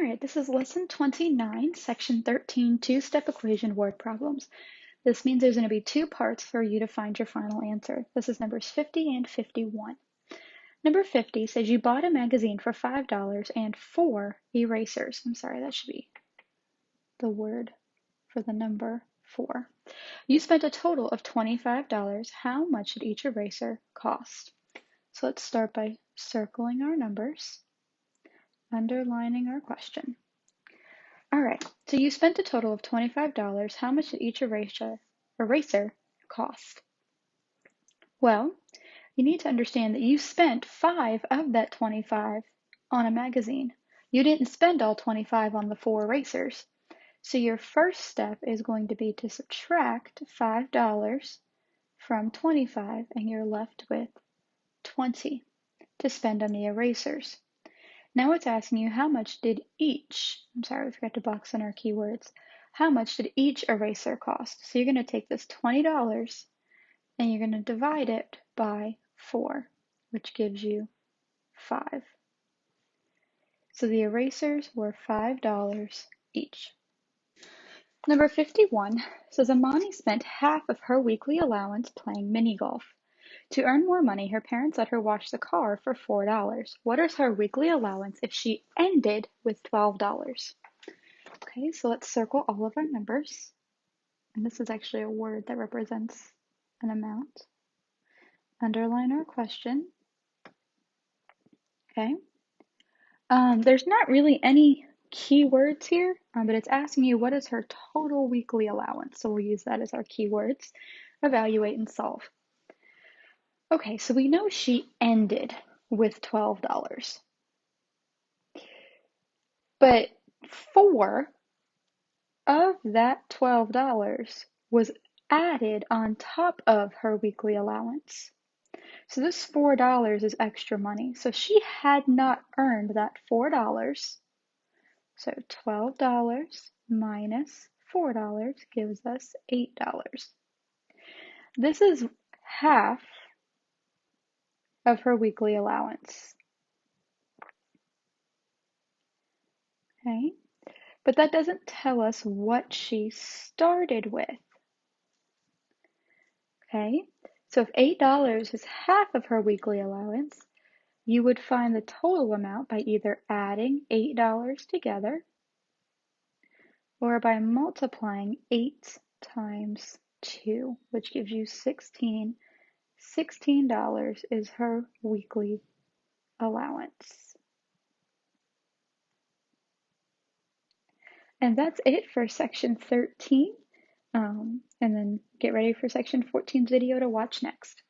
All right, this is lesson 29, section 13, two-step equation word problems. This means there's going to be two parts for you to find your final answer. This is numbers 50 and 51. Number 50 says you bought a magazine for $5 and 4 erasers. I'm sorry, that should be the word for the number 4. You spent a total of $25. How much did each eraser cost? So let's start by circling our numbers, underlining our question. All right, so you spent a total of $25. How much did each eraser cost? Well, you need to understand that you spent 5 of that 25 on a magazine. You didn't spend all 25 on the 4 erasers. So your first step is going to be to subtract $5 from 25, and you're left with 20 to spend on the erasers. Now it's asking you how much did each, I'm sorry, we forgot to box in our keywords. How much did each eraser cost? So you're going to take this $20 and you're going to divide it by 4, which gives you 5. So the erasers were $5 each. Number 51 says Amani spent half of her weekly allowance playing mini golf. To earn more money, her parents let her wash the car for $4. What is her weekly allowance if she ended with $12? Okay, so let's circle all of our numbers. And this is actually a word that represents an amount. Underline our question. Okay. There's not really any keywords here, but it's asking you what is her total weekly allowance. So we'll use that as our keywords. Evaluate and solve. Okay, so we know she ended with $12. But 4 of that $12 was added on top of her weekly allowance. So this $4 is extra money. So she had not earned that $4. So $12 minus $4 gives us $8. This is half of her weekly allowance. Okay? But that doesn't tell us what she started with. Okay? So if $8 is half of her weekly allowance, you would find the total amount by either adding $8 together or by multiplying 8 times 2, which gives you 16. $16 is her weekly allowance. And that's it for section 13. And then get ready for section 14's video to watch next.